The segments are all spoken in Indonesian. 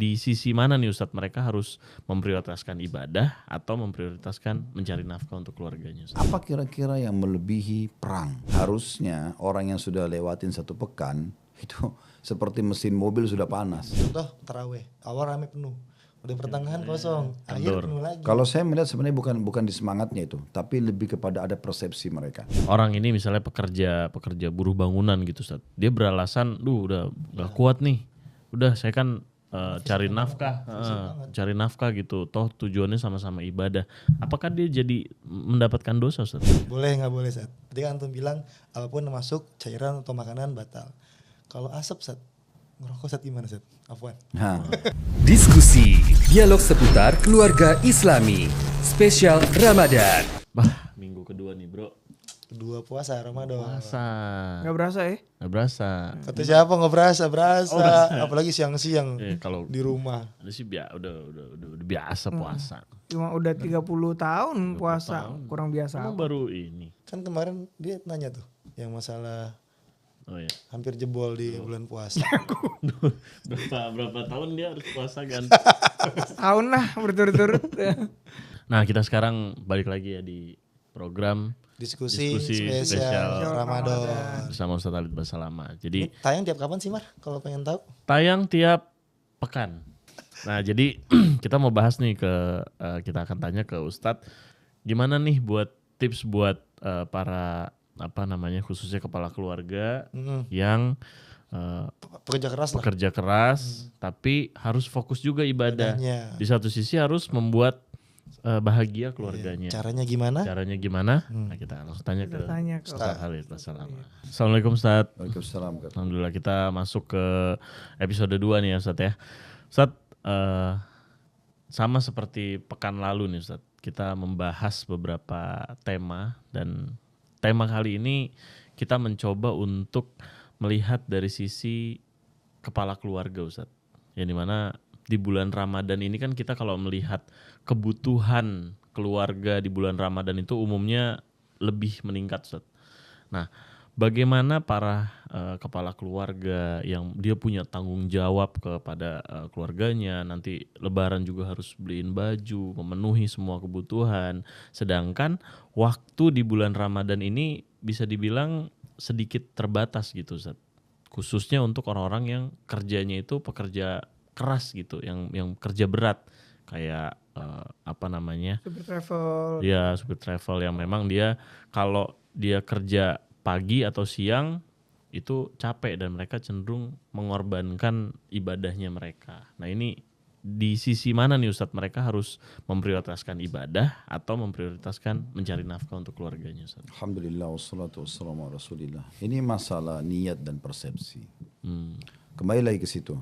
di sisi mana nih Ustadz mereka harus memprioritaskan ibadah atau memprioritaskan mencari nafkah untuk keluarganya Ustadz? Apa kira-kira yang melebihi perang? Harusnya orang yang sudah lewatin 1 pekan itu seperti mesin mobil sudah panas. Contoh taraweh, awal rame penuh, udah pertengahan kosong, akhir penuh lagi. Kalau saya melihat sebenarnya bukan di semangatnya itu, tapi lebih kepada ada persepsi mereka. Orang ini misalnya pekerja buruh bangunan gitu Ustadz, dia beralasan, udah gak kuat nih, udah saya kan cari nafkah gitu, toh tujuannya sama-sama ibadah. Apakah dia jadi mendapatkan dosa Ustadz? Boleh nggak boleh Sat? Tadi kan antum bilang apapun yang masuk cairan atau makanan batal. Kalau asap Sat, ngerokok Sat gimana Sat? Afwan. Diskusi, dialog seputar keluarga Islami, spesial Ramadan. Bah, minggu kedua nih bro. Kedua puasa Ramadan. Puasa. Nggak berasa ya? Nggak berasa. Kata siapa nggak berasa? Berasa. Apalagi siang-siang Kalau di rumah. ada sih udah biasa puasa. Cuma udah 30 tahun puasa, kurang biasa. Emang baru ini. Kan kemarin dia nanya tuh yang masalah Oh ya. hampir jebol di bulan puasa. berapa tahun dia harus puasa kan? Tahun lah berturut-turut. Nah, kita sekarang balik lagi ya di program Diskusi spesial spesial Ramadan. bersama Ustadz Halid Basalamah. Jadi Ini tayang tiap kapan sih Mar? Kalau pengen tahu? tayang tiap pekan. Nah, jadi kita mau bahas nih kita akan tanya ke Ustadz gimana nih buat tips buat para khususnya kepala keluarga yang Pekerja keras tapi harus fokus juga ibadah. Ibadahnya. Di satu sisi harus membuat bahagia keluarganya. Caranya gimana? Nah, kita langsung tanya ke Tanya ke Ustadz Halid Basalamah. Assalamualaikum Ustadz. Waalaikumsalam. Alhamdulillah kita masuk ke episode 2 nih ya Ustadz ya. Ustadz, sama seperti pekan lalu nih Ustadz, kita membahas beberapa tema dan tema kali ini kita mencoba untuk melihat dari sisi kepala keluarga Ustadz. Yang dimana di bulan Ramadan ini kan kita kalau melihat kebutuhan keluarga di bulan Ramadan itu umumnya lebih meningkat Ustadz. Nah, bagaimana para kepala keluarga yang dia punya tanggung jawab kepada keluarganya, nanti Lebaran juga harus beliin baju, memenuhi semua kebutuhan. Sedangkan waktu di bulan Ramadan ini bisa dibilang sedikit terbatas gitu Ustaz. Khususnya untuk orang-orang yang kerjanya itu pekerja keras gitu, yang kerja berat kayak supir travel. Ya, supir travel yang memang dia kalau dia kerja pagi atau siang itu capek dan mereka cenderung mengorbankan ibadahnya mereka. Nah, ini di sisi mana nih Ustadz mereka harus memprioritaskan ibadah atau memprioritaskan mencari nafkah untuk keluarganya Ustadz? Alhamdulillah wassalatu wassalamu ala rasulillah. Ini masalah niat dan persepsi. Kembali lagi ke situ.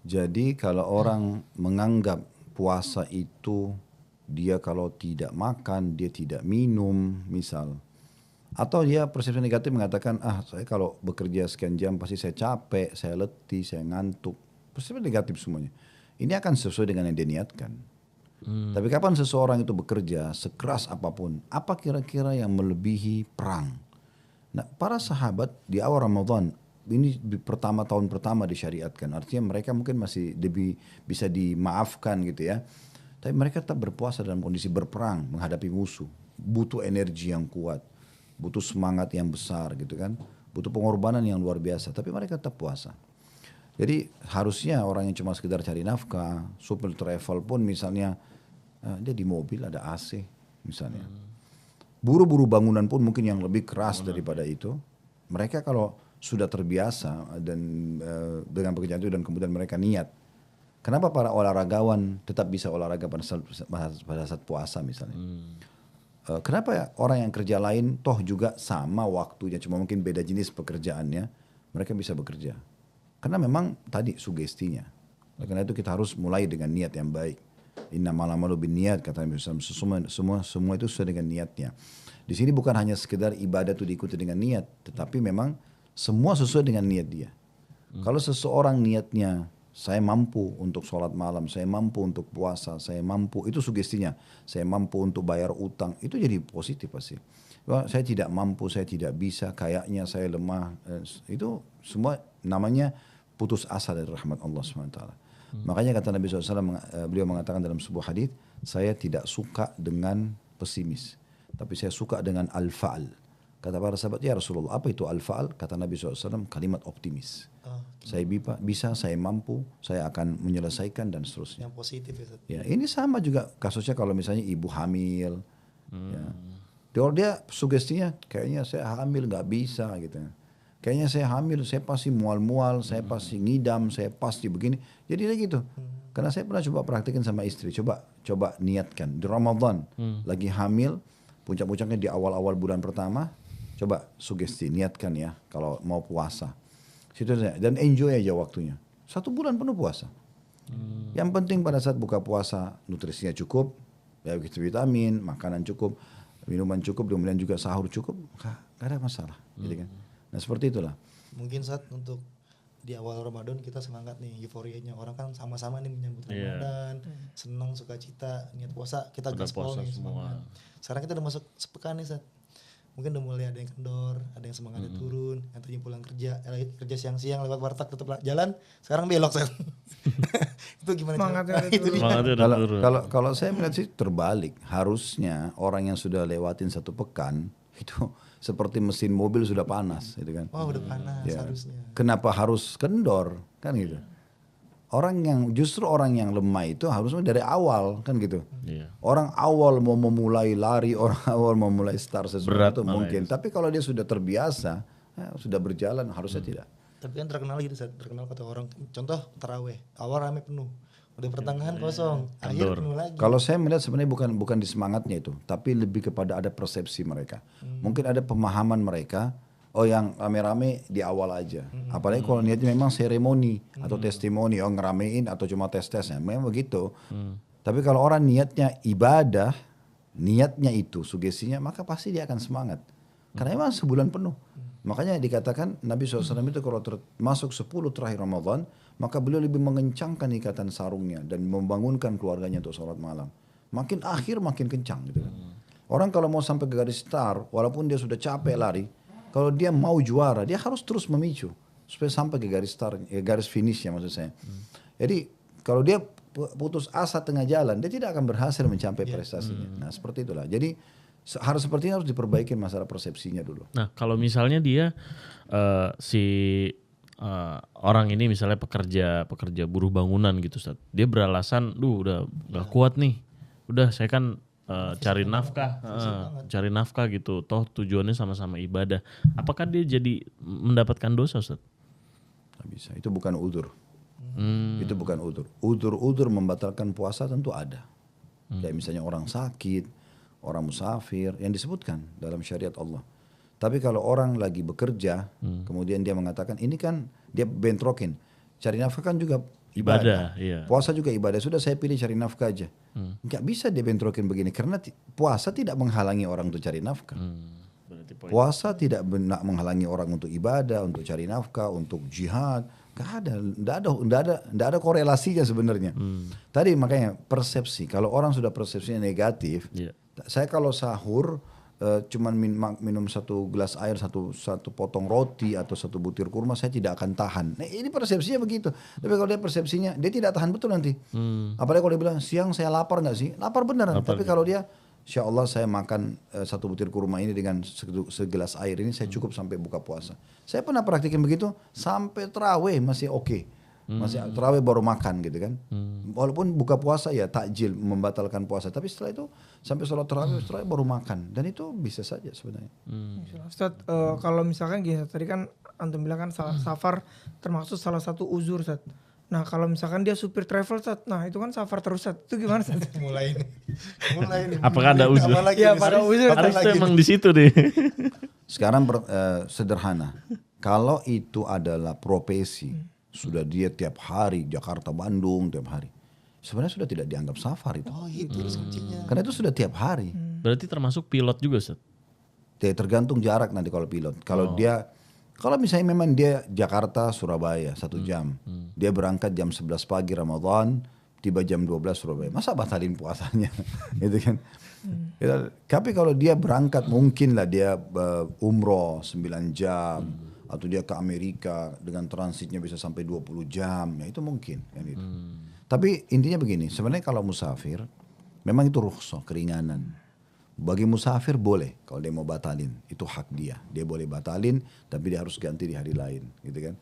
Jadi kalau orang menganggap puasa itu dia kalau tidak makan, dia tidak minum misal. Atau dia persepsi negatif mengatakan, saya kalau bekerja sekian jam pasti saya capek, saya letih, saya ngantuk. Persepsi negatif semuanya. Ini akan sesuai dengan yang dia niatkan. Tapi kapan seseorang itu bekerja sekeras apapun, apa kira-kira yang melebihi perang? Nah, para sahabat di awal Ramadan, ini tahun pertama disyariatkan. Artinya mereka mungkin masih lebih bisa dimaafkan gitu ya. Tapi mereka tetap berpuasa dalam kondisi berperang, menghadapi musuh. Butuh energi yang kuat, butuh semangat yang besar gitu kan. Butuh pengorbanan yang luar biasa, tapi mereka tetap puasa. Jadi harusnya orang yang cuma sekedar cari nafkah, supir travel pun misalnya, dia di mobil ada AC misalnya. Buru-buru bangunan pun mungkin yang lebih keras daripada itu. Mereka kalau sudah terbiasa dan dengan pekerjaan itu dan kemudian mereka niat. Kenapa para olahragawan tetap bisa olahraga pada saat puasa misalnya? Kenapa orang yang kerja lain toh juga sama waktunya, cuma mungkin beda jenis pekerjaannya, mereka bisa bekerja. Karena memang tadi sugestinya. Karena itu kita harus mulai dengan niat yang baik. Innamal a'malu binniyat kata Nabi SAW. Semua itu sesuai dengan niatnya. Di sini bukan hanya sekedar ibadah itu diikuti dengan niat, tetapi memang semua sesuai dengan niat dia. Kalau seseorang niatnya saya mampu untuk sholat malam, saya mampu untuk puasa, saya mampu, itu sugestinya. Saya mampu untuk bayar utang, itu jadi positif pasti. Wah, saya tidak mampu, saya tidak bisa, kayaknya saya lemah. Itu semua namanya putus asa dari rahmat Allah SWT. Makanya kata Nabi SAW, beliau mengatakan dalam sebuah hadis, saya tidak suka dengan pesimis, tapi saya suka dengan al-fa'al. Kata para sahabat, ya Rasulullah, apa itu al-fa'al? Kata Nabi SAW, kalimat optimis. Saya bisa, saya mampu, saya akan menyelesaikan dan seterusnya. Yang positif ya Ustaz. Ya, ini sama juga kasusnya kalau misalnya ibu hamil. Ya. Dia sugestinya kayaknya saya hamil nggak bisa gitu. Kayaknya saya hamil, saya pasti mual-mual, saya pasti ngidam, saya pasti begini. Jadi dia gitu. Karena saya pernah coba praktekin sama istri. Coba niatkan di Ramadan lagi hamil, puncak-puncaknya di awal-awal bulan pertama. Coba sugesti, niatkan ya kalau mau puasa. Situ saja dan enjoy aja waktunya. 1 bulan penuh puasa. Yang penting pada saat buka puasa nutrisinya cukup, ya begitu, vitamin, makanan cukup, minuman cukup, kemudian juga sahur cukup, gak ada masalah, gitu kan. Nah seperti itulah. Mungkin saat untuk di awal Ramadan kita semangat nih, euforianya orang kan sama-sama nih menyambut Ramadan, senang, sukacita, niat puasa, kita gaspol nih semangat. Sekarang kita udah masuk sepekan nih Sat. Mungkin udah mulai ada yang kendor, ada yang semangatnya turun, yang tadi pulang kerja siang-siang lewat warteg tutup jalan, sekarang belok Sat. Itu gimana? Semangatnya turun. Kalau saya melihat sih terbalik. Harusnya orang yang sudah lewatin 1 pekan itu seperti mesin mobil sudah panas, gitu kan? Wah udah panas harusnya. Kenapa harus kendor, kan gitu? Justru orang yang lemah itu harusnya dari awal, kan gitu. Orang awal mau memulai lari, orang awal mau mulai start sesuatu mungkin. Tapi kalau dia sudah terbiasa, sudah berjalan, harusnya tidak. Tapi kan terkenal kata orang, contoh taraweh, awal rame penuh, udah pertengahan kosong, akhir penuh lagi. Kalau saya melihat sebenarnya bukan di semangatnya itu, tapi lebih kepada ada persepsi mereka. Mungkin ada pemahaman mereka, yang rame-rame di awal aja. Apalagi kalau niatnya memang seremoni atau testimoni, ngeramein atau cuma tes-tes, memang begitu. Tapi kalau orang niatnya ibadah, niatnya itu sugestinya, maka pasti dia akan semangat. Karena memang sebulan penuh. Makanya dikatakan Nabi SAW itu kalau masuk 10 terakhir Ramadan, maka beliau lebih mengencangkan ikatan sarungnya dan membangunkan keluarganya untuk sholat malam. Makin akhir makin kencang gitu kan. Orang kalau mau sampai ke garis start, walaupun dia sudah capek lari, kalau dia mau juara, dia harus terus memicu supaya sampai ke garis start, garis finish ya maksud saya. Jadi kalau dia putus asa tengah jalan, dia tidak akan berhasil mencapai prestasinya. Nah seperti itulah. Jadi harus seperti ini, harus diperbaiki masalah persepsinya dulu. Nah kalau misalnya dia orang ini misalnya pekerja buruh bangunan gitu Ustaz. Dia beralasan, udah gak kuat nih. Udah saya kan cari nafkah gitu. Toh tujuannya sama-sama ibadah. Apakah dia jadi mendapatkan dosa Ustaz? Nggak bisa. Itu bukan udzur. Itu bukan udzur. Udzur membatalkan puasa tentu ada. Kayak misalnya orang sakit, orang musafir, yang disebutkan dalam syariat Allah. Tapi kalau orang lagi bekerja, kemudian dia mengatakan, ini kan dia bentrokin. Cari nafkah kan juga ibadah. Iya. Puasa juga ibadah. Sudah saya pilih cari nafkah aja. Nggak bisa dia bentrokin begini. Karena puasa tidak menghalangi orang untuk cari nafkah. Puasa tidak menghalangi orang untuk ibadah, untuk cari nafkah, untuk jihad. Nggak ada korelasinya sebenarnya. Tadi makanya persepsi. Kalau orang sudah persepsinya negatif, saya kalau sahur cuman minum 1 gelas air, satu potong roti atau 1 butir kurma, saya tidak akan tahan. Nah, ini persepsinya begitu. Tapi kalau dia persepsinya, dia tidak tahan betul nanti. Apalagi kalau dia bilang, siang saya lapar nggak sih? Lapar beneran. Tapi kalau dia, insya Allah saya makan 1 butir kurma ini dengan segelas air ini, saya cukup sampai buka puasa. Saya pernah praktikin begitu, sampai tarawih masih oke. Masih tarawih baru makan gitu kan. Walaupun buka puasa ya takjil membatalkan puasa, tapi setelah itu sampai sholat tarawih baru makan, dan itu bisa saja sebenarnya. Ustaz, kalau misalkan gini, tadi kan antum bilang kan safar termasuk salah satu uzur Ustaz. Nah kalau misalkan dia supir travel Ustaz, nah itu kan safar terus Ustaz, itu gimana Ustaz? mulai nih. Apakah ada uzur? Ya pada uzur. Harusnya emang di situ deh. Sekarang sederhana, kalau itu adalah profesi, sudah dia tiap hari Jakarta Bandung tiap hari, sebenarnya sudah tidak dianggap safar itu. Oh itu kuncinya. Karena itu sudah tiap hari. Berarti termasuk pilot juga Ustaz? Tergantung jarak nanti kalau pilot. Kalau misalnya memang dia Jakarta Surabaya 1 jam, dia berangkat jam 11 pagi Ramadan, tiba jam 12 Surabaya, masa batalin puasanya? Gitu kan. Tapi kalau dia berangkat, mungkin lah dia umroh 9 jam atau dia ke Amerika dengan transitnya bisa sampai 20 jam, ya itu mungkin. Kan gitu. Tapi intinya begini, sebenarnya kalau musafir, memang itu rukhsah, keringanan. Bagi musafir boleh kalau dia mau batalin, itu hak dia. Dia boleh batalin, tapi dia harus ganti di hari lain, gitu kan.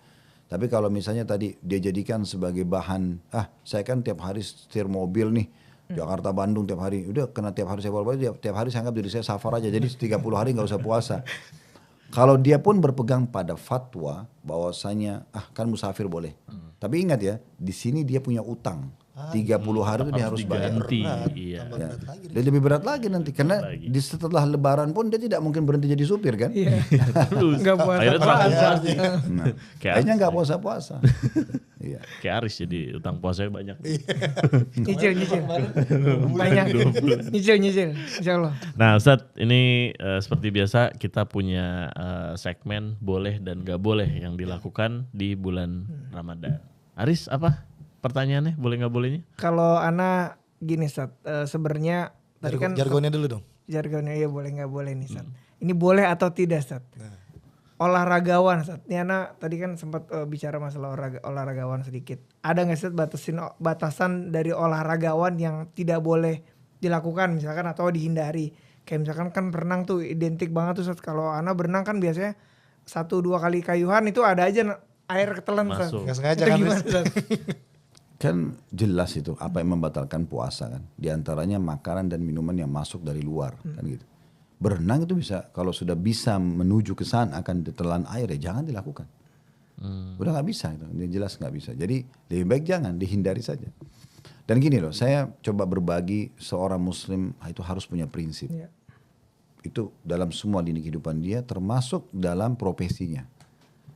Tapi kalau misalnya tadi dia jadikan sebagai bahan, saya kan tiap hari setir mobil nih, Jakarta Bandung tiap hari, udah kena tiap hari saya bolak-balik, tiap hari saya anggap diri saya safar aja, jadi 30 hari nggak usah puasa. Kalau dia pun berpegang pada fatwa bahwasanya kan musafir boleh. Tapi ingat ya, di sini dia punya utang. 30 hari itu dia harus bayar. Iya. Ya. Dan lebih berat lagi nanti karena setelah lebaran pun dia tidak mungkin berhenti jadi supir kan? Iya. Terus Nggak puasa. akhirnya transportasi. Nah, kayaknya nggak puasa-puasa. Iya. Kayak Aris jadi utang puasanya banyak. Nyicil. Banyak. Nyicil. Insya Allah. Nah Ustadz, ini seperti biasa kita punya segmen boleh dan gak boleh yang dilakukan di bulan Ramadan. Aris apa pertanyaannya, boleh gak bolehnya? Kalau Ana gini Sat, sebenarnya tadi kan jargonnya dulu dong. Jargonnya ya boleh nggak boleh nih Sat. Ini boleh atau tidak Sat? Olahragawan Sat. Ini Ana tadi kan sempat bicara masalah olahragawan sedikit. Ada nggak Sat batasan dari olahragawan yang tidak boleh dilakukan misalkan atau dihindari? Kayak misalkan kan berenang tuh identik banget tuh Sat. Kalau Ana berenang kan biasanya 1-2 kali kayuhan itu ada aja air ketelan Sat. Nggak sengaja Itu kan. gimana Sat? Kan jelas itu apa yang membatalkan puasa kan. Di antaranya makanan dan minuman yang masuk dari luar kan gitu. Berenang itu bisa, kalau sudah bisa menuju ke sana akan ditelan air ya jangan dilakukan. Udah nggak bisa itu, dia jelas nggak bisa. Jadi lebih baik jangan, dihindari saja. Dan gini loh, saya coba berbagi seorang muslim itu harus punya prinsip. Iya. Itu dalam semua lini kehidupan dia termasuk dalam profesinya.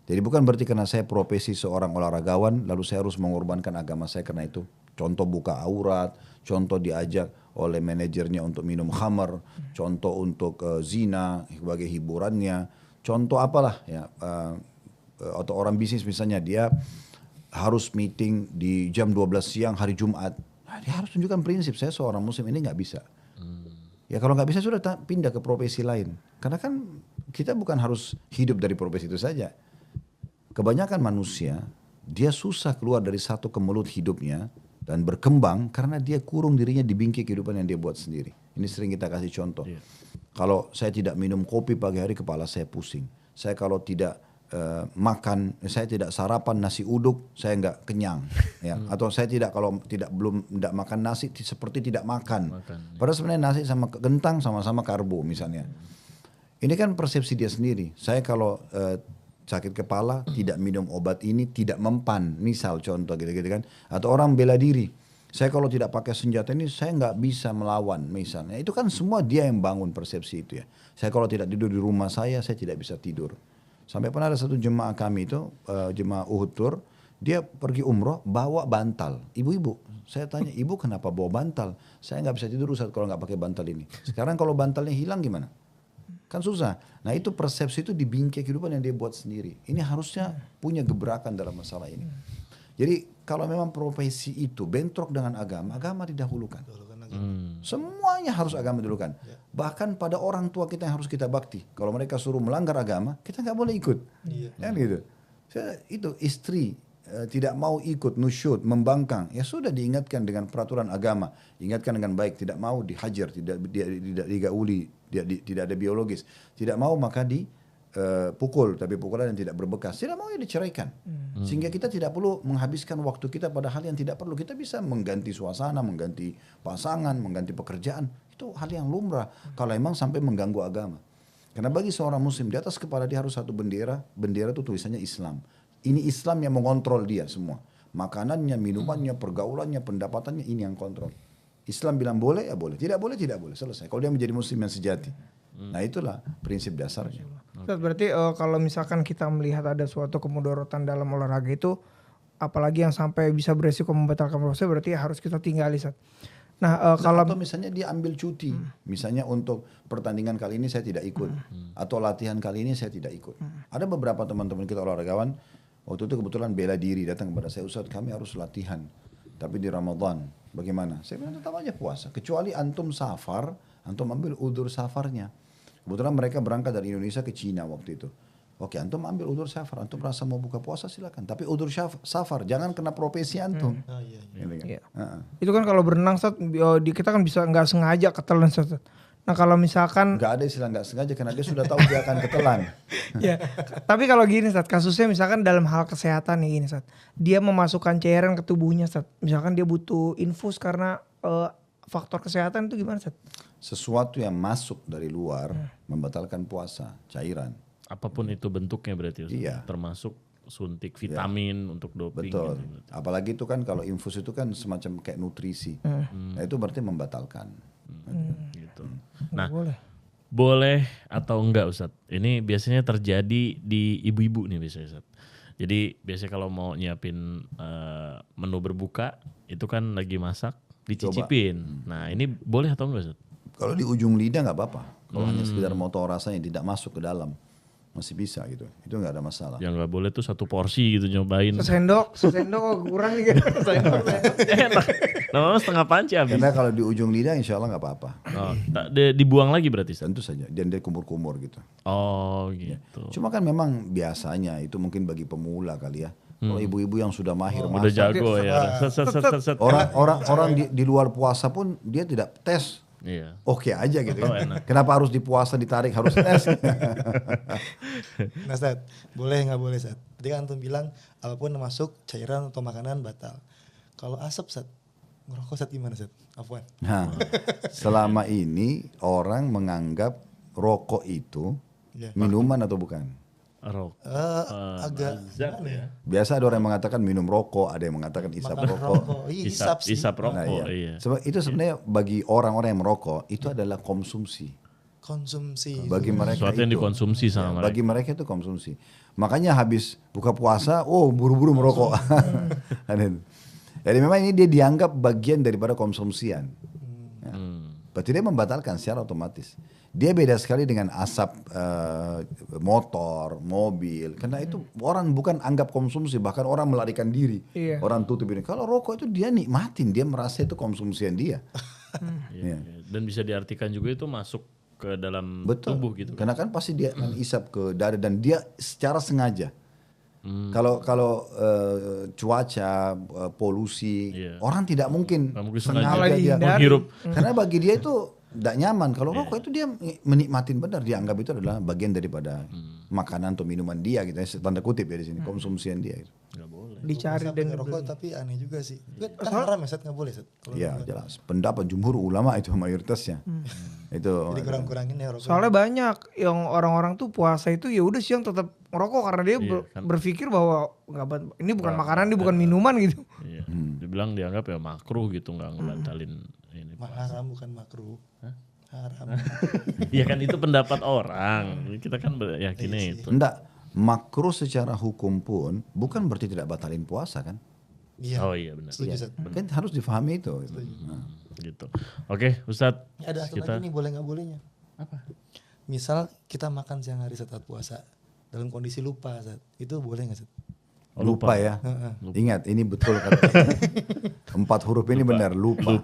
Jadi bukan berarti karena saya profesi seorang olahragawan lalu saya harus mengorbankan agama saya karena itu. Contoh buka aurat, contoh diajak oleh manajernya untuk minum khamar, contoh untuk zina sebagai hiburannya, contoh apalah ya, atau orang bisnis misalnya dia harus meeting di jam 12 siang hari Jumat. Nah, dia harus tunjukkan prinsip, saya seorang muslim ini nggak bisa. Ya kalau nggak bisa sudah pindah ke profesi lain. Karena kan kita bukan harus hidup dari profesi itu saja. Kebanyakan manusia, dia susah keluar dari satu kemelut hidupnya dan berkembang karena dia kurung dirinya di bingkai kehidupan yang dia buat sendiri. Ini sering kita kasih contoh. Kalau saya tidak minum kopi pagi hari, kepala saya pusing. Saya kalau tidak makan, saya tidak sarapan nasi uduk, saya nggak kenyang. Ya. Atau saya belum tidak makan nasi seperti tidak makan. Padahal sebenarnya nasi sama kentang sama-sama karbo misalnya. Ini kan persepsi dia sendiri. Saya kalau sakit kepala, tidak minum obat ini, tidak mempan, misal contoh gitu-gitu kan. Atau orang bela diri, saya kalau tidak pakai senjata ini, saya nggak bisa melawan misalnya. Itu kan semua dia yang bangun persepsi itu ya. Saya kalau tidak tidur di rumah saya tidak bisa tidur. Sampai pernah ada satu jemaah kami itu, jemaah Uhud Tour, dia pergi umroh bawa bantal. Ibu-ibu, saya tanya, ibu kenapa bawa bantal? Saya nggak bisa tidur Ustaz kalau nggak pakai bantal ini. Sekarang kalau bantalnya hilang gimana? Kan susah. Nah itu persepsi itu di bingkai kehidupan yang dia buat sendiri. Ini harusnya punya gebrakan dalam masalah ini. Jadi kalau memang profesi itu bentrok dengan agama, agama didahulukan. Semuanya harus agama didahulukan. Bahkan pada orang tua kita yang harus kita bakti. Kalau mereka suruh melanggar agama, kita nggak boleh ikut. Kan gitu. Itu istri tidak mau ikut nusyud, membangkang, ya sudah diingatkan dengan peraturan agama, ingatkan dengan baik, tidak mau dihajar, tidak digauli, tidak ada biologis, tidak mau maka dipukul, tapi pukulan yang tidak berbekas, tidak mau ya diceraikan, sehingga kita tidak perlu menghabiskan waktu kita pada hal yang tidak perlu. Kita bisa mengganti suasana, mengganti pasangan, mengganti pekerjaan, itu hal yang lumrah kalau memang sampai mengganggu agama. Karena bagi seorang muslim di atas kepala dia harus satu bendera itu tulisannya Islam. Ini Islam yang mengontrol dia semua. Makanannya, minumannya, pergaulannya, pendapatannya, ini yang kontrol. Islam bilang boleh, ya boleh. Tidak boleh, tidak boleh. Selesai. Kalau dia menjadi muslim yang sejati. Nah itulah prinsip dasarnya. Berarti kalau misalkan kita melihat ada suatu kemudorotan dalam olahraga itu, apalagi yang sampai bisa beresiko membatalkan puasa, berarti harus kita tinggali Sat. Nah, atau misalnya dia ambil cuti, misalnya untuk pertandingan kali ini saya tidak ikut, atau latihan kali ini saya tidak ikut. Ada beberapa teman-teman kita olahragawan, waktu itu kebetulan bela diri datang kepada saya, Ustaz kami harus latihan, tapi di Ramadan, bagaimana? Saya bilang tetap aja puasa, kecuali antum safar, antum ambil udzur safarnya. Kebetulan mereka berangkat dari Indonesia ke Cina waktu itu. Oke, antum ambil udzur safar, antum merasa mau buka puasa silakan. Tapi udzur safar jangan kena profesi antum. Oh iya. Gitu kan? Iya. Itu kan kalau berenang Ustaz, kita kan bisa nggak sengaja ketelan Ustaz. Nah kalau misalkan Nggak ada istilah nggak sengaja karena dia sudah tahu dia akan ketelan. ya, tapi kalau gini Ustaz, kasusnya misalkan dalam hal kesehatan nih gini Ustaz. Dia memasukkan cairan ke tubuhnya Ustaz. Misalkan dia butuh infus karena faktor kesehatan itu gimana Ustaz? Sesuatu yang masuk dari luar membatalkan puasa, cairan. Apapun itu bentuknya berarti Ustaz. Iya. Termasuk suntik vitamin untuk doping. Betul. gitu. Apalagi itu kan kalau infus itu kan semacam kayak nutrisi. Nah itu berarti membatalkan. Gitu. Nah, Boleh. boleh atau enggak Ustaz? Ini biasanya terjadi di ibu-ibu nih biasanya Ustaz. Jadi biasanya kalau mau nyiapin menu berbuka itu kan lagi masak dicicipin. Nah ini boleh atau enggak Ustaz? Kalau di ujung lidah nggak apa-apa. Kalau hanya sekedar mau tahu rasanya tidak masuk ke dalam masih bisa gitu. Itu nggak ada masalah. Yang nggak boleh tuh satu porsi gitu nyobain. Sesendok kok kurang nih kan. Enak. Nah, setengah panci habis. Karena kalau di ujung lidah insya Allah nggak apa-apa. Oh, dibuang lagi berarti Ustaz? Tentu saja. Dan dia kumur-kumur gitu. Oh gitu. Cuma kan memang biasanya itu mungkin bagi pemula kali ya. Kalau ibu-ibu yang sudah mahir Udah masak. jago ya. Set. Orang di luar puasa pun dia tidak tes. Iya. Oke aja gitu kan. Kenapa harus di puasa ditarik harus tes? Nah Ustaz, boleh nggak boleh Ustaz? Tadi kan antum bilang apapun yang masuk cairan atau makanan batal. Kalau asap Ustaz, ngerokok Ustaz gimana Ustaz? Afwan. Nah, selama ini orang menganggap rokok itu minuman atau bukan? Agak zat ya. Biasa ada orang yang mengatakan minum rokok, ada yang mengatakan isap rokok. Hisap sih. Isap rokok, Nah, iya. Sebab itu sebenarnya bagi orang-orang yang merokok itu adalah konsumsi. Konsumsi. Bagi mereka Sesuatu yang itu. dikonsumsi sama mereka. Bagi mereka itu konsumsi. Makanya habis buka puasa, buru-buru merokok. Jadi memang ini dia dianggap bagian daripada konsumsian. Ya. Berarti dia membatalkan secara otomatis. Dia beda sekali dengan asap motor, mobil. Karena itu orang bukan anggap konsumsi, bahkan orang melarikan diri. Iya. Orang tutup ini. Kalau rokok itu dia nikmatin, dia merasa itu konsumsian dia. Iya. Dan bisa diartikan juga itu masuk ke dalam Betul. tubuh gitu. Karena kan pasti dia akan isap ke dada dan dia secara sengaja. Kalau cuaca, polusi, orang tidak mungkin sengaja dia menghirup. Karena bagi dia itu tidak nyaman. Kalau rokok itu dia menikmatin benar, dia anggap itu adalah bagian daripada makanan atau minuman dia gitu ya, tanda kutip ya di sini, konsumsian dia gitu. Nggak boleh. Dicari Sampai dan ngerokok tapi aneh juga sih. Kan haram ya Ustaz, nggak boleh Ustaz. Kalau Ya jelas, pendapat jumhur ulama itu mayoritasnya. Itu jadi kurang-kurangin ya rokok. soalnya banyak yang orang-orang tuh puasa itu ya udah siang tetap ngerokok karena dia berpikir bahwa ini bukan makanan, ini bukan minuman gitu. Iya. Dibilang dianggap ya makruh gitu, nggak ngebatalin ini. Haram bukan makruh. Haram. Iya kan itu pendapat orang. Kita kan yakinnya itu. enggak makruh secara hukum pun bukan berarti tidak batalin puasa kan? Iya. Oh iya benar. Setuju Ustaz. Kan harus difahami itu. Nah. Gitu. Oke, Ustadz. Ini ada satu lagi nih, boleh nggak bolehnya? Apa? Misal kita makan siang hari saat puasa dalam kondisi lupa Ustaz. Itu boleh nggak Ustaz? Lupa ya. Ingat ini betul kata 4 huruf ini benar lupa.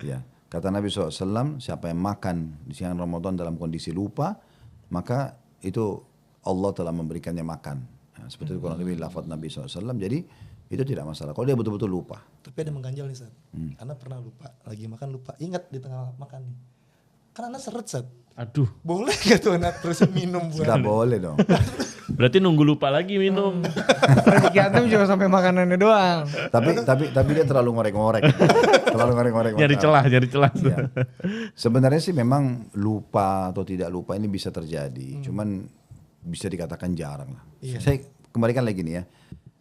Ya. Kata Nabi SAW, siapa yang makan di siang Ramadan dalam kondisi lupa, maka itu Allah telah memberikannya makan. Nah, seperti itu kalau lebih lafaz Nabi SAW. Jadi itu tidak masalah. Kalau dia betul-betul lupa. Tapi ada yang mengganjal nih Ustaz. Karena pernah lupa, lagi makan lupa. Ingat di tengah makan nih. Kan anak seret Ustaz. Aduh. Boleh gak tuh anak terusin minum buat? Tidak boleh dong. Berarti nunggu lupa lagi minum. Rezeki antum cuma sampai makanannya doang. tapi dia terlalu ngorek-ngorek. Nyari celah. Ya. Sebenarnya sih memang lupa atau tidak lupa ini bisa terjadi. Cuman bisa dikatakan jarang lah. Saya kembalikan lagi nih ya.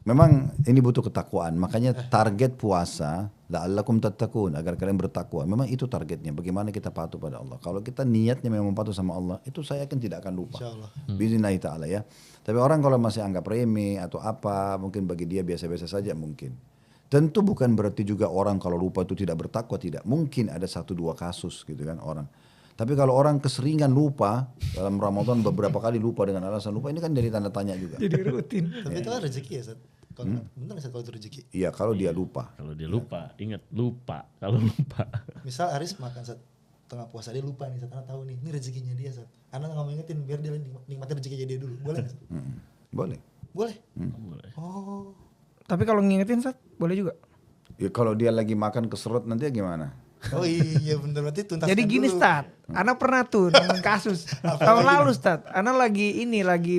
Memang ini butuh ketakwaan. Makanya target puasa la'allakum tattaqun, agar kalian bertakwa. Memang itu targetnya. Bagaimana kita patuh pada Allah. Kalau kita niatnya memang patuh sama Allah, itu saya yakin tidak akan lupa. Insyaallah. Biiznillah ta'ala ya. Tapi orang kalau masih anggap remeh atau apa, mungkin bagi dia biasa-biasa saja mungkin. Tentu bukan berarti juga orang kalau lupa itu tidak bertakwa, tidak. Mungkin ada 1-2 kasus gitu kan orang. Tapi kalau orang keseringan lupa, dalam Ramadan beberapa kali lupa dengan alasan lupa, ini kan jadi tanda tanya juga. Jadi rutin. Tapi itu kan rezeki ya Ustaz. Bener Ustaz kalau itu rezeki. Iya, kalau dia lupa. Kalau dia lupa, ingat lupa. Kalau lupa. Misal Aris makan Ustaz. tengah puasa dia lupa nih, Ana tahu nih, ini rezekinya dia, Ana nggak mau ingetin biar dia nikmatin rezekinya dia dulu, boleh nggak? Boleh. Boleh. Boleh. Oh. Tapi kalau ngingetin Ustaz, boleh juga. Ya kalau dia lagi makan keserut nanti gimana? Oh iya bener, berarti tuntaskan Jadi gini dulu. Ustaz, Ana pernah tuh nemuin kasus tahun lalu Ustaz. Ana lagi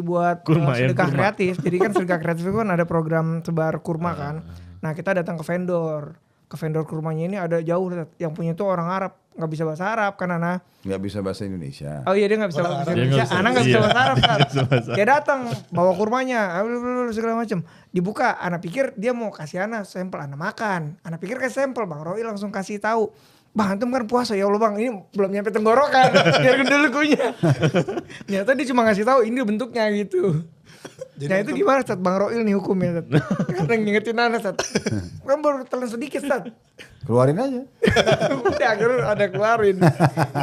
buat Kurma, sedekah kurma. kreatif. Jadi kan sedekah kreatif itu kan ada program sebar kurma kan. Nah kita datang ke vendor. Ke vendor kurmanya ini ada jauh Ustaz. Yang punya tuh orang Arab, nggak bisa bahasa Arab kan Ana. Nggak bisa bahasa Indonesia. Oh iya dia nggak bisa Orang bahasa Arab. Indonesia. Dia nggak bisa. Ana nggak bisa Iya. bahasa Arab kan. Dia nggak bisa bahasa Dia datang bawa kurmanya, segala macam. Dibuka, Ana pikir dia mau kasih Ana sampel, Ana makan. Ana pikir kasih sampel, Bang Roy langsung kasih tahu. Bang antum kan puasa ya Allah bang, ini belum nyampe tenggorokan, biar dulu kunyah. Ternyata dia cuma ngasih tahu ini bentuknya gitu. Jadi Nah itu gimana Sat, Bang Roil nih hukumnya Sat? Karena ngingetin Ana Sat. Kan baru telan sedikit Sat. Keluarin aja. Udah akhirnya ada keluarin.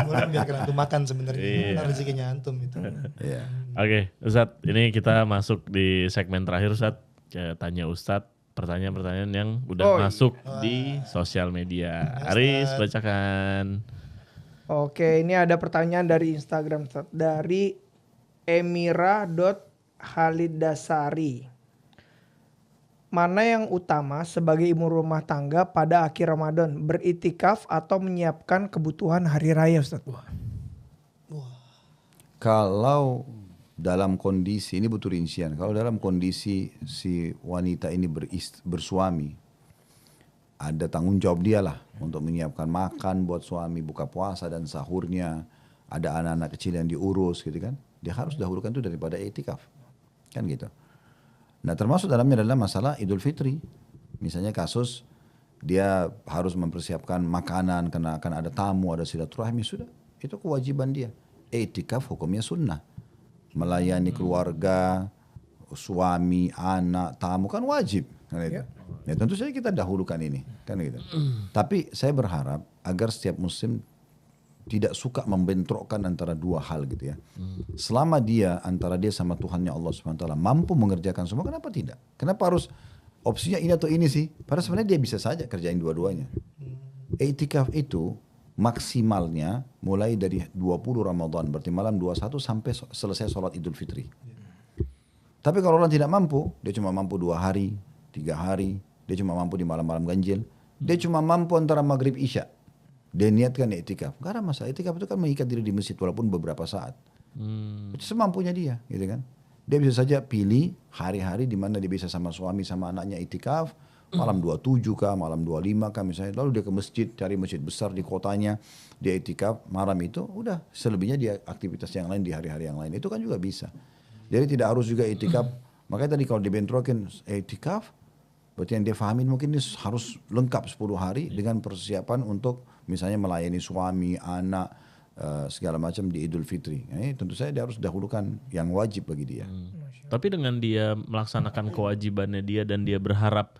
boleh biarkan antum makan sebenarnya, Iya. rezekinya antum itu. Iya. Oke, Ustadz, ini kita masuk di segmen terakhir Ustadz. Tanya Ustadz pertanyaan-pertanyaan yang udah masuk di sosial media. Aris, bacakan. Oke, ini ada pertanyaan dari Instagram Sat. Dari emira.halidasari. Mana yang utama sebagai ibu rumah tangga pada akhir Ramadan? Beritikaf atau menyiapkan kebutuhan hari raya Ustaz? Kalau dalam kondisi, ini butuh rincian, kalau dalam kondisi si wanita ini bersuami, ada tanggung jawab dia lah untuk menyiapkan makan buat suami, buka puasa dan sahurnya, ada anak-anak kecil yang diurus gitu kan, dia harus dahulukan itu daripada itikaf, kan gitu. Nah termasuk dalamnya adalah masalah Idul Fitri, misalnya kasus dia harus mempersiapkan makanan karena akan ada tamu, ada silaturahmi, sudah, itu kewajiban dia. Itikaf hukumnya sunnah. Melayani keluarga, suami, anak, tamu kan wajib. Kan itu. Ya tentu saja kita dahulukan ini. Kan gitu. Tapi saya berharap agar setiap muslim tidak suka membentrokkan antara dua hal gitu ya. Selama dia antara dia sama Tuhannya Allah SWT mampu mengerjakan semua, kenapa tidak? Kenapa harus opsinya ini atau ini sih? Padahal sebenarnya dia bisa saja kerjain dua-duanya. I'tikaf itu maksimalnya mulai dari 20 Ramadan, berarti malam 21 sampai selesai sholat Idul Fitri. Tapi kalau orang tidak mampu, dia cuma mampu 2 hari, 3 hari, dia cuma mampu di malam-malam ganjil, dia cuma mampu antara maghrib isya, dia niatkan i'tikaf. Gak ada masalah, i'tikaf itu kan mengikat diri di masjid walaupun beberapa saat. Itu semampunya dia, gitu kan. Dia bisa saja pilih hari-hari di mana dia bisa sama suami sama anaknya i'tikaf, malam 27 kah, malam 25 kah misalnya, lalu dia ke masjid, cari masjid besar di kotanya, dia i'tikaf malam itu, udah selebihnya dia aktivitas yang lain di hari-hari yang lain, itu kan juga bisa. Jadi tidak harus juga i'tikaf, makanya tadi kalau dibentrokin i'tikaf, berarti yang dia fahamin mungkin ini harus lengkap 10 hari dengan persiapan untuk misalnya melayani suami, anak, segala macam di Idul Fitri. Tentu saja dia harus dahulukan yang wajib bagi dia. Tapi dengan dia melaksanakan kewajibannya dia dan dia berharap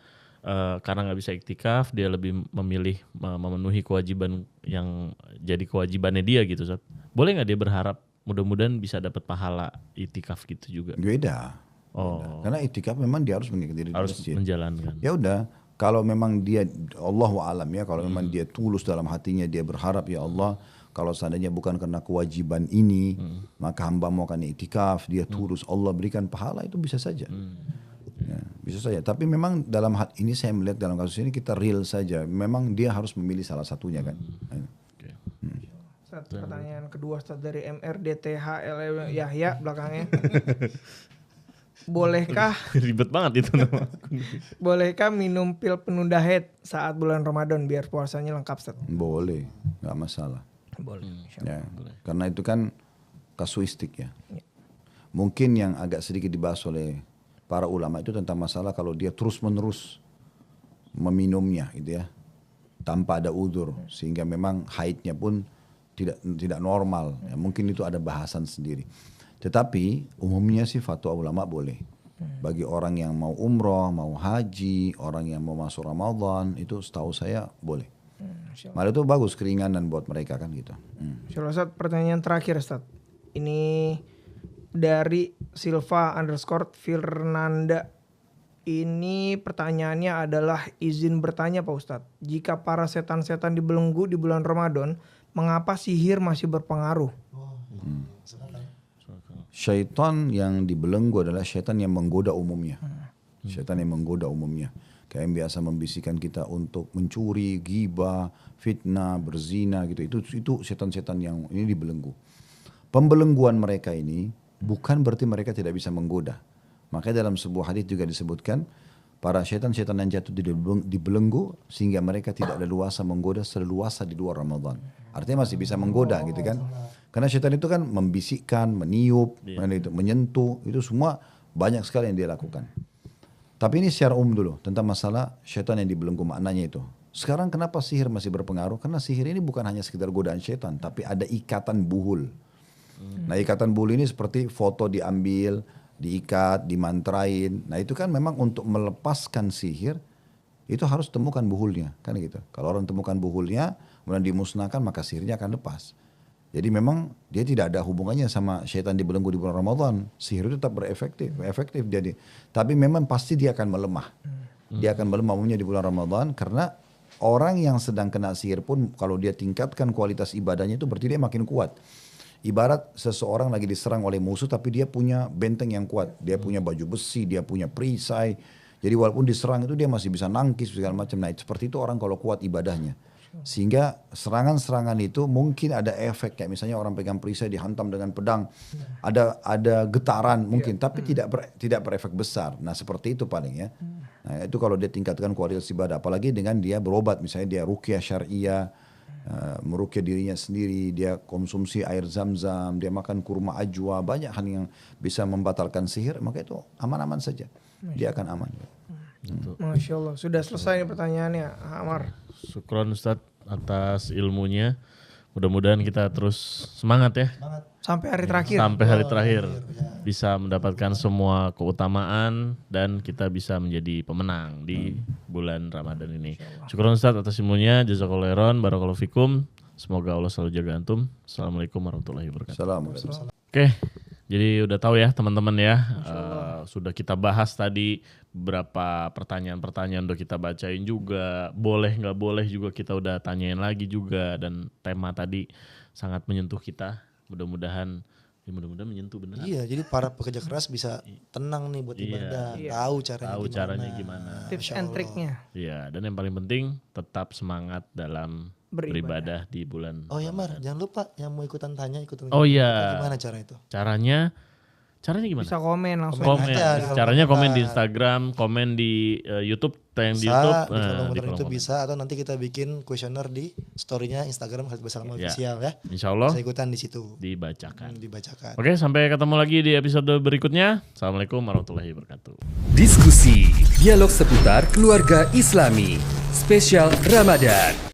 karena nggak bisa iktikaf, dia lebih memilih memenuhi kewajiban yang jadi kewajibannya dia gitu, Ustaz. Boleh nggak dia berharap mudah-mudahan bisa dapat pahala iktikaf gitu juga? Beda. Oh, Karena iktikaf memang dia harus mengikuti di harus masjid. menjalankan. Ya udah, kalau memang dia Allahu alam ya, kalau memang dia tulus dalam hatinya, dia berharap ya Allah, kalau seandainya bukan karena kewajiban ini, maka hamba mau akan iktikaf, dia tulus, Allah berikan pahala, itu bisa saja. Ya, bisa saja. Tapi memang dalam hal ini saya melihat dalam kasus ini kita real saja. Memang dia harus memilih salah satunya kan. Oke. Ustaz, pertanyaan kedua Ustaz dari MRDTHL Yahya belakangnya. Bolehkah Ribet banget itu nama akun. bolehkah minum pil penunda haid saat bulan Ramadan biar puasanya lengkap Ustaz? Boleh, nggak masalah. Boleh. Ya, karena itu kan kasuistik ya. Mungkin yang agak sedikit dibahas oleh para ulama itu tentang masalah kalau dia terus-menerus meminumnya gitu ya, tanpa ada udzur, sehingga memang haidnya pun tidak normal. Ya, mungkin itu ada bahasan sendiri. Tetapi umumnya sih fatwa ulama boleh. Bagi orang yang mau umroh, mau haji, orang yang mau masuk Ramadan, itu setahu saya boleh. Malah itu bagus, keringanan buat mereka kan gitu. Insyaallah Ustaz, pertanyaan terakhir Ustaz. Ini dari Silva_Fernanda. Ini pertanyaannya adalah izin bertanya Pak Ustadz. Jika para setan-setan dibelenggu di bulan Ramadan, mengapa sihir masih berpengaruh? Syaitan yang dibelenggu adalah syaitan yang menggoda umumnya. Syaitan yang menggoda umumnya. Kayak yang biasa membisikkan kita untuk mencuri, ghibah, fitnah, berzina gitu. Itu syaitan-syaitan yang ini dibelenggu. Pembelengguan mereka ini bukan berarti mereka tidak bisa menggoda. Makanya dalam sebuah hadis juga disebutkan para syaitan-syaitan yang jatuh dibelenggu sehingga mereka tidak leluasa menggoda seleluasa di luar Ramadan. Artinya masih bisa menggoda gitu kan. Karena syaitan itu kan membisikkan, meniup, menyentuh, itu semua banyak sekali yang dia lakukan. Tapi ini secara umum dulu tentang masalah syaitan yang dibelenggu maknanya itu. Sekarang kenapa sihir masih berpengaruh? Karena sihir ini bukan hanya sekedar godaan syaitan, tapi ada ikatan buhul. Nah ikatan buhul ini seperti foto diambil, diikat, dimantrain. Nah itu kan memang untuk melepaskan sihir, itu harus temukan buhulnya. Kan gitu. Kalau orang temukan buhulnya, kemudian dimusnahkan, maka sihirnya akan lepas. Jadi memang dia tidak ada hubungannya sama syaitan dibelenggu di bulan Ramadan. Sihir itu tetap efektif jadi. Tapi memang pasti dia akan melemah. Dia akan melemah umumnya di bulan Ramadan karena orang yang sedang kena sihir pun kalau dia tingkatkan kualitas ibadahnya itu berarti dia makin kuat. Ibarat seseorang lagi diserang oleh musuh tapi dia punya benteng yang kuat. Dia punya baju besi, dia punya perisai. Jadi walaupun diserang itu dia masih bisa nangkis segala macam. Nah seperti itu orang kalau kuat ibadahnya. Sehingga serangan-serangan itu mungkin ada efek kayak misalnya orang pegang perisai dihantam dengan pedang, ada getaran mungkin, tapi tidak berefek besar. Nah seperti itu paling ya. Nah itu kalau dia tingkatkan kualitas ibadah, apalagi dengan dia berobat, misalnya dia ruqyah syariah, meruqyah dirinya sendiri, dia konsumsi air zam-zam, dia makan kurma ajwa, banyak hal yang bisa membatalkan sihir, maka itu aman-aman saja, dia akan aman. Masya Allah, sudah selesai nih pertanyaannya, Amar. Syukron Ustadz atas ilmunya. Mudah-mudahan kita terus semangat ya. Sampai hari terakhir. Sampai hari terakhir. Bisa mendapatkan semua keutamaan dan kita bisa menjadi pemenang di bulan Ramadan ini. Syukron Ustadz atas ilmunya. Jazakallahu khairan. Barakallahu fikum. Semoga Allah selalu jaga antum. Assalamualaikum warahmatullahi wabarakatuh. Assalamualaikum. Oke. Jadi udah tahu ya teman-teman ya, sudah kita bahas tadi beberapa pertanyaan-pertanyaan udah kita bacain juga, boleh nggak boleh juga kita udah tanyain lagi juga, dan tema tadi sangat menyentuh kita, mudah-mudahan menyentuh beneran. Iya, jadi para pekerja keras bisa tenang nih buat ibadah, tahu caranya gimana. Tips and triknya. Iya, dan yang paling penting tetap semangat dalam beribadah di bulan. Oh ya Mar, jangan lupa yang mau ikutan tanya. Oh iya. Gimana cara itu? Caranya gimana? Bisa komen langsung. Komen. Caranya komen di Instagram, komen di YouTube, tayang di YouTube. Di kolom itu bisa, atau nanti kita bikin kuesioner di story-nya Instagram Khalid Basalam Official ya. Insyaallah. Bisa ikutan di situ. Dibacakan. Oke, sampai ketemu lagi di episode berikutnya. Assalamualaikum warahmatullahi wabarakatuh. Diskusi, dialog seputar keluarga Islami, spesial Ramadan.